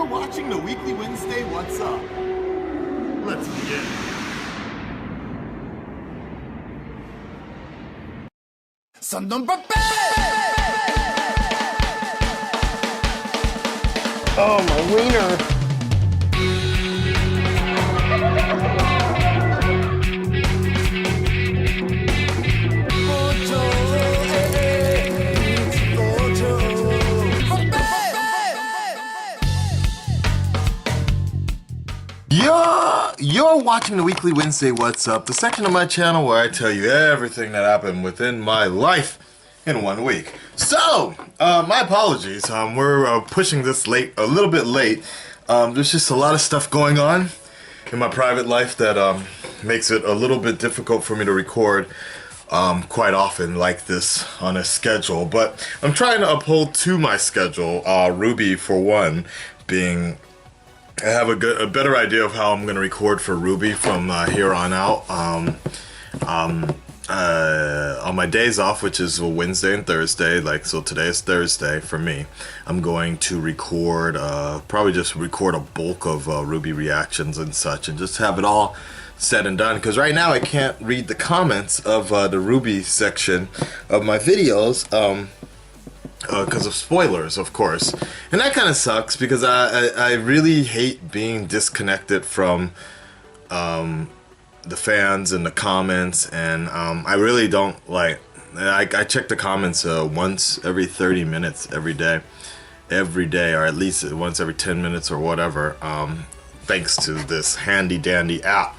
You're watching the weekly Wednesday What's Up. Let's begin. Son number Oh, my wiener. You're watching the weekly Wednesday What's Up, the section of my channel where I tell you everything that happened within my life in 1 week. So, my apologies. We're pushing this late, a little bit late. There's just a lot of stuff going on in my private life that makes it a little bit difficult for me to record quite often like this on a schedule. But I'm trying to uphold to my schedule. Rwby, for one, being I have a better idea of how I'm going to record for Rwby from here on out. On my days off, which is Wednesday and Thursday, like, so today is Thursday for me, I'm going to record, probably just record a bulk of Rwby reactions and such, and just have it all said and done, because right now I can't read the comments of the Rwby section of my videos, because of spoilers, of course. And that kind of sucks, because I really hate being disconnected from the fans and the comments, and I really don't like, I check the comments once every 30 minutes every day, or at least once every 10 minutes or whatever, thanks to this handy dandy app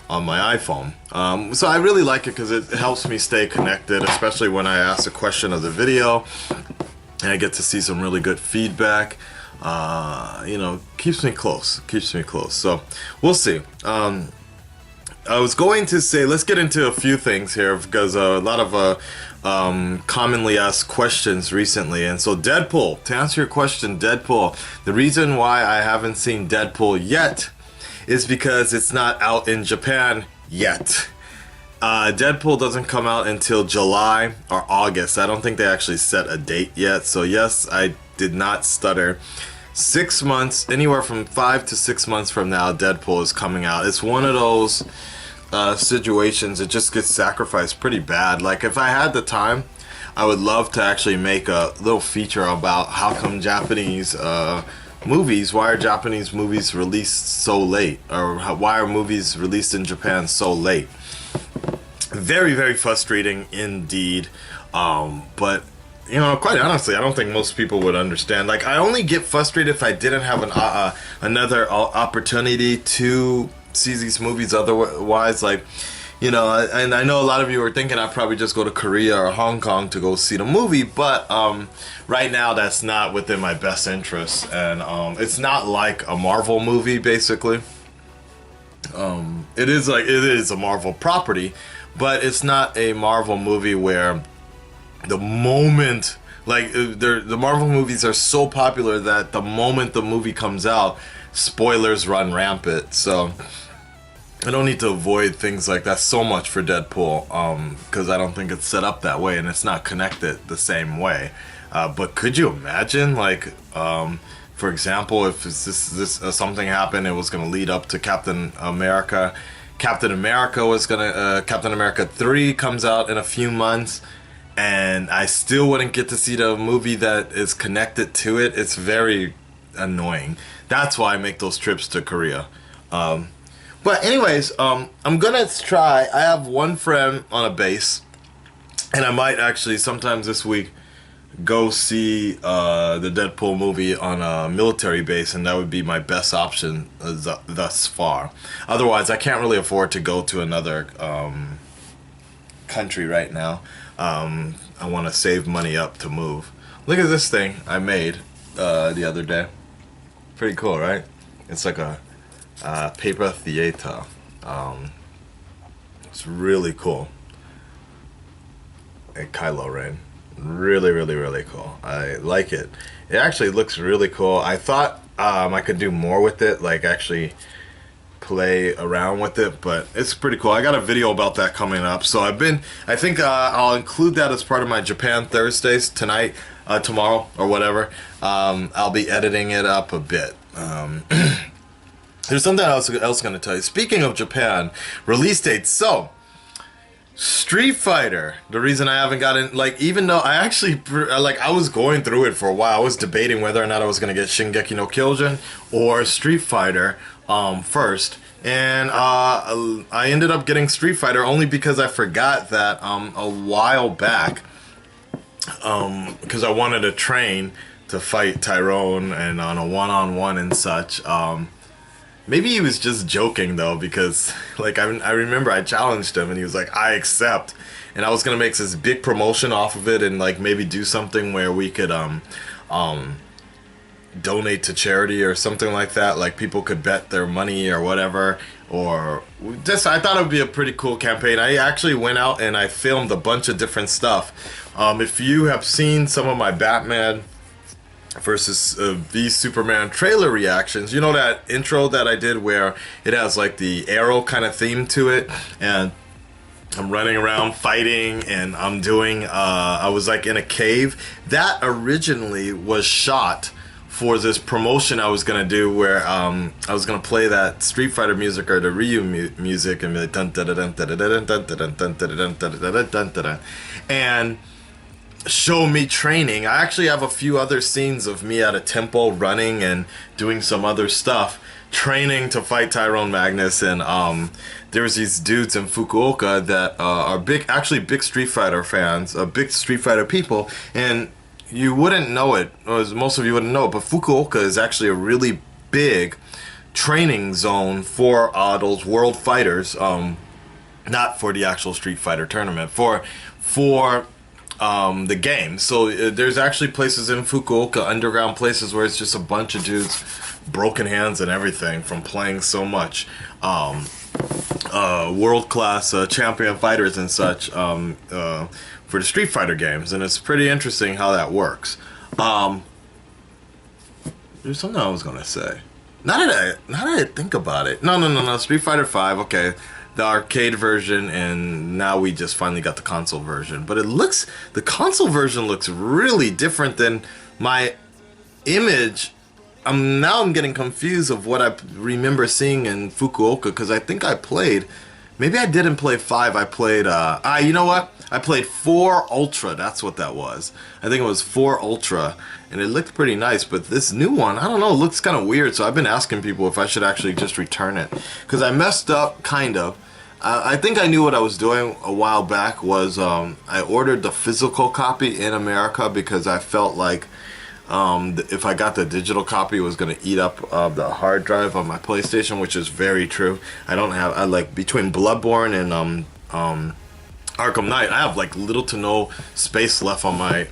on my iPhone. So I really like it because it helps me stay connected, especially when I ask a question of the video and I get to see some really good feedback. You know, keeps me close. So we'll see. I was going to say, let's get into a few things here, because a lot of commonly asked questions recently. And so Deadpool, to answer your question, Deadpool, the reason why I haven't seen Deadpool yet is because it's not out in Japan yet. Deadpool doesn't come out until July or August. I don't think they actually set a date yet. So yes, I did not stutter. 6 months, anywhere from 5 to 6 months from now, Deadpool is coming out. It's one of those situations that just gets sacrificed pretty bad. Like, if I had the time, I would love to actually make a little feature about how come Japanese movies, why are Japanese movies released so late, or why are movies released in Japan so late. Very, very frustrating indeed. But you know, quite honestly, I don't think most people would understand. Like, I only get frustrated if I didn't have an another opportunity to see these movies otherwise. Like, you know, and I know a lot of you are thinking I'd probably just go to Korea or Hong Kong to go see the movie, but right now that's not within my best interest, and it's not like a Marvel movie, basically. It is a Marvel property, but it's not a Marvel movie where the moment, like, the Marvel movies are so popular that the moment the movie comes out, spoilers run rampant. So I don't need to avoid things like that so much for Deadpool, because I don't think it's set up that way and it's not connected the same way. But could you imagine, like, for example, if something happened, it was going to lead up to Captain America. Captain America 3 comes out in a few months, and I still wouldn't get to see the movie that is connected to it. It's very annoying. That's why I make those trips to Korea. But anyways, I'm gonna try. I have one friend on a base, and I might actually sometimes this week go see the Deadpool movie on a military base, and that would be my best option thus far. Otherwise, I can't really afford to go to another country right now. I want to save money up to move. Look at this thing I made the other day. Pretty cool, right? It's like a paper theater. It's really cool. A Kylo Ren. Really cool. I like it. It actually looks really cool. I thought I could do more with it, like actually play around with it, but it's pretty cool. I got a video about that coming up, so I think I'll include that as part of my Japan Thursdays tonight, tomorrow or whatever. I'll be editing it up a bit, There's something else going to tell you. Speaking of Japan, release dates. So, Street Fighter. The reason I haven't gotten, like, even though I actually, like, I was going through it for a while. I was debating whether or not I was going to get Shingeki no Kyojin or Street Fighter first. And I ended up getting Street Fighter only because I forgot that a while back, because I wanted to train to fight Tyrone and on a one-on-one and such. Maybe he was just joking though, because like I remember I challenged him and he was like, I accept. And I was gonna make this big promotion off of it and like maybe do something where we could donate to charity or something like that. Like people could bet their money or whatever, or just I thought it would be a pretty cool campaign. I actually went out and I filmed a bunch of different stuff. If you have seen some of my Batman versus V Superman trailer reactions, you know that intro that I did where it has like the arrow kind of theme to it, and I'm running around fighting and I'm doing I was like in a cave. That originally was shot for this promotion I was gonna do where I was gonna play that Street Fighter music or the Ryu music and be like dun dun dun dun dun dun dun dun dun dun dun dun dun, and show me training. I actually have a few other scenes of me at a temple running and doing some other stuff, training to fight Tyrone Magnus. And there's these dudes in Fukuoka that are big Street Fighter fans, big Street Fighter people, and you wouldn't know it, or most of you wouldn't know it, but Fukuoka is actually a really big training zone for those world fighters, not for the actual Street Fighter tournament, for the game. So there's actually places in Fukuoka, underground places where it's just a bunch of dudes, broken hands and everything from playing so much, world-class champion fighters and such for the Street Fighter games, and it's pretty interesting how that works. There's something I was gonna say. Now that I think about it, no. Street Fighter 5, okay. The arcade version, and now we just finally got the console version. But the console version looks really different than my image. I'm getting confused of what I remember seeing in Fukuoka, because I think I played, maybe I didn't play 5, I played, you know what? I played 4 Ultra, that's what that was. I think it was 4 Ultra, and it looked pretty nice, but this new one, I don't know, it looks kind of weird, so I've been asking people if I should actually just return it. Because I messed up, kind of. I think I knew what I was doing a while back was I ordered the physical copy in America because I felt like if I got the digital copy, it was going to eat up the hard drive on my PlayStation, which is very true. I like between Bloodborne and Arkham Knight, I have like little to no space left on my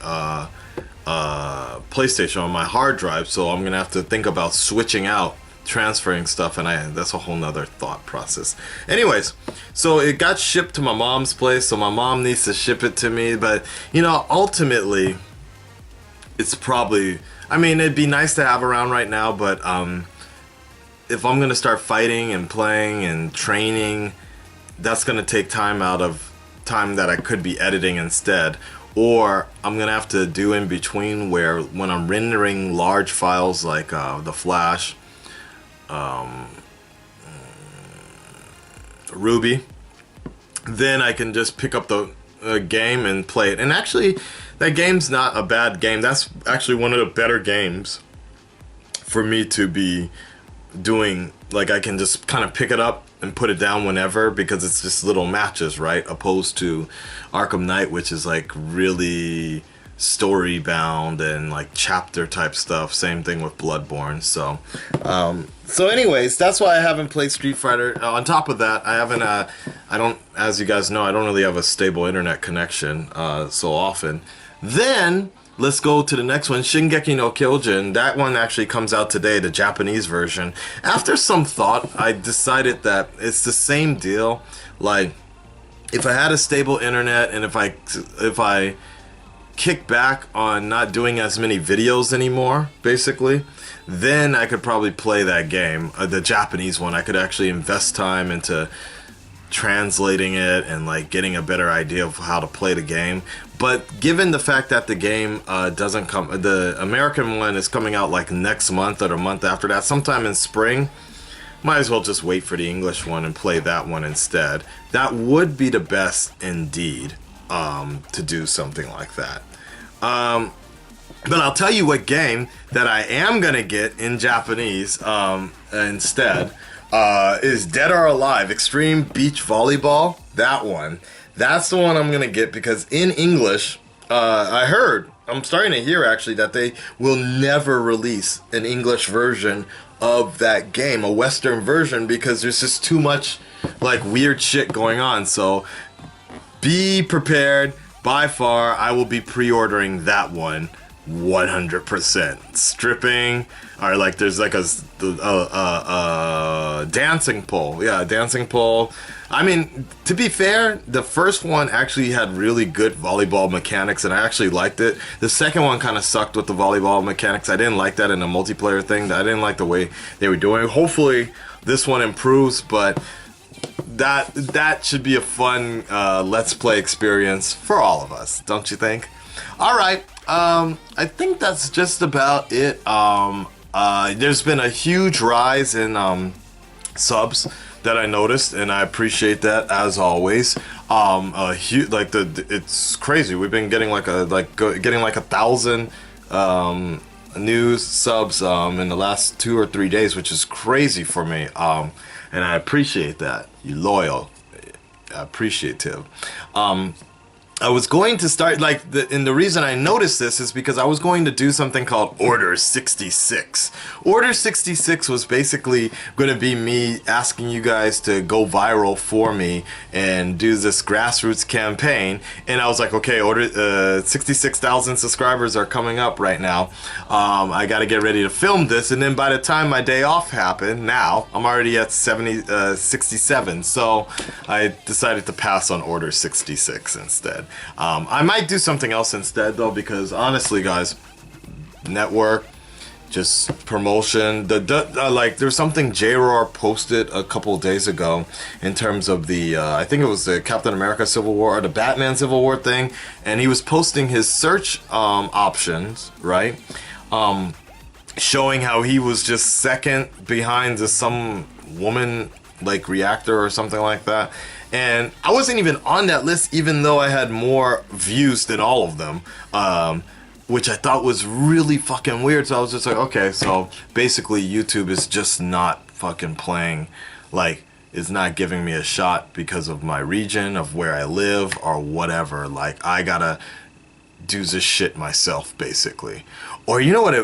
PlayStation on my hard drive, so I'm going to have to think about switching out, transferring stuff, and that's a whole nother thought process. Anyways, so it got shipped to my mom's place, so my mom needs to ship it to me, but you know, ultimately it's probably, I mean, it'd be nice to have around right now, but if I'm gonna start fighting and playing and training, that's gonna take time out of time that I could be editing instead. Or I'm gonna have to do in between where when I'm rendering large files like the Flash, Rwby, then I can just pick up the game and play it. And actually, that game's not a bad game. That's actually one of the better games for me to be doing. Like, I can just kind of pick it up and put it down whenever, because it's just little matches, right? Opposed to Arkham Knight, which is like really story bound and like chapter type stuff. Same thing with Bloodborne. So anyways, that's why I haven't played Street Fighter. On top of that, I don't, as you guys know, I don't really have a stable internet connection so often. Then let's go to the next one, Shingeki no Kyojin. That one actually comes out today, the Japanese version. After some thought, I decided that it's the same deal. Like, if I had a stable internet and if I kick back on not doing as many videos anymore, basically, then I could probably play that game, the Japanese one. I could actually invest time into translating it and like getting a better idea of how to play the game. But given the fact that the game doesn't come, the American one is coming out like next month or the month after that, sometime in spring, might as well just wait for the English one and play that one instead. That would be the best indeed, to do something like that. But I'll tell you what game that I am gonna get in Japanese instead is Dead or Alive Extreme Beach Volleyball. That one. That's the one I'm gonna get because in English, I'm starting to hear actually that they will never release an English version of that game, a Western version, because there's just too much like weird shit going on. So be prepared. By far, I will be pre-ordering that one 100%. Stripping, or like there's like a dancing pole. Yeah, a dancing pole. I mean, to be fair, the first one actually had really good volleyball mechanics, and I actually liked it. The second one kind of sucked with the volleyball mechanics. I didn't like that in a multiplayer thing. I didn't like the way they were doing it. Hopefully, this one improves, but that should be a fun Let's Play experience for all of us, don't you think? All right, I think that's just about it. There's been a huge rise in subs that I noticed, and I appreciate that as always. It's crazy. We've been getting getting like 1,000 new subs in the last 2 or 3 days, which is crazy for me. And I appreciate that. You loyal, appreciative. I was going to start, and the reason I noticed this is because I was going to do something called Order 66. Order 66 was basically going to be me asking you guys to go viral for me and do this grassroots campaign. And I was like, okay, 66,000 subscribers are coming up right now. I got to get ready to film this. And then by the time my day off happened, now I'm already at 67. So I decided to pass on Order 66 instead. I might do something else instead though, because honestly guys, network, just promotion, there's something J-Roar posted a couple of days ago in terms of the I think it was the Captain America Civil War or the Batman Civil War thing, and he was posting his search options, right, showing how he was just second behind some woman like Reactor or something like that. And I wasn't even on that list, even though I had more views than all of them, which I thought was really fucking weird. So I was just like, okay, so basically YouTube is just not fucking playing, like, it's not giving me a shot because of my region, of where I live, or whatever. Like, I gotta do this shit myself, basically. Or you know what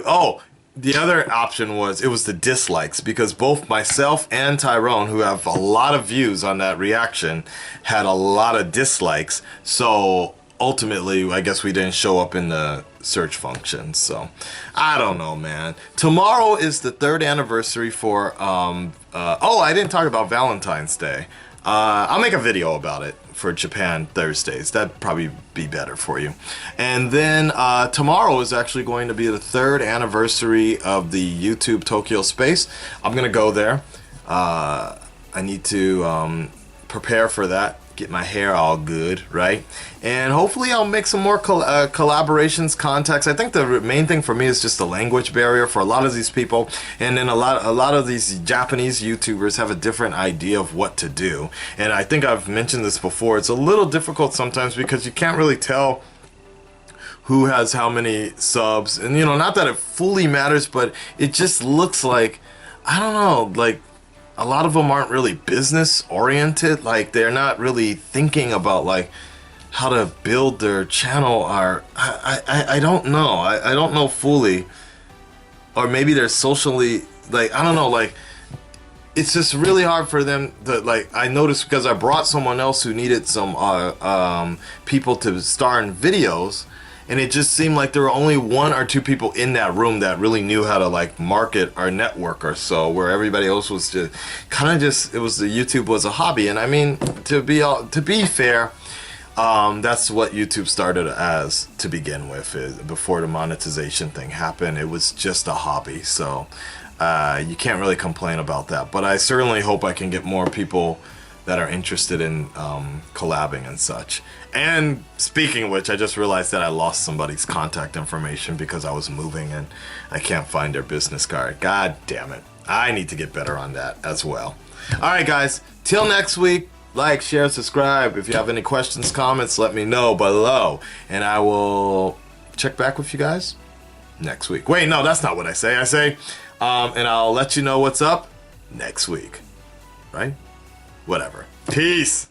the other option was, it was the dislikes, because both myself and Tyrone, who have a lot of views on that reaction, had a lot of dislikes. So ultimately, I guess we didn't show up in the search function. So I don't know, man. Tomorrow is the 3rd anniversary for, I didn't talk about Valentine's Day. I'll make a video about it for Japan Thursdays. That'd probably be better for you. And then tomorrow is actually going to be the 3rd anniversary of the YouTube Tokyo Space. I'm gonna go there. I need to prepare for that, get my hair all good, right? And hopefully I'll make some more collaborations, contacts. I think the main thing for me is just the language barrier for a lot of these people, and then a lot of these Japanese YouTubers have a different idea of what to do. And I think I've mentioned this before, it's a little difficult sometimes because you can't really tell who has how many subs, and you know, not that it fully matters, but it just looks like, I don't know, like a lot of them aren't really business oriented. Like they're not really thinking about like how to build their channel, or I don't know. I don't know fully. Or maybe they're socially, like, I don't know, like it's just really hard for them to, like, I noticed because I brought someone else who needed some people to star in videos, and it just seemed like there were only 1 or 2 people in that room that really knew how to like market our network or so, where everybody else was just kind of just, it was, the YouTube was a hobby. And I mean, to be fair, that's what YouTube started as to begin with. Before the monetization thing happened, it was just a hobby. So you can't really complain about that. But I certainly hope I can get more people that are interested in collabing and such. And speaking of which, I just realized that I lost somebody's contact information because I was moving and I can't find their business card. God damn it. I need to get better on that as well. Alright guys, till next week, like, share, subscribe. If you have any questions, comments, let me know below. And I will check back with you guys next week. Wait, no, that's not what I say. I say, and I'll let you know what's up next week. Right? Whatever. Peace.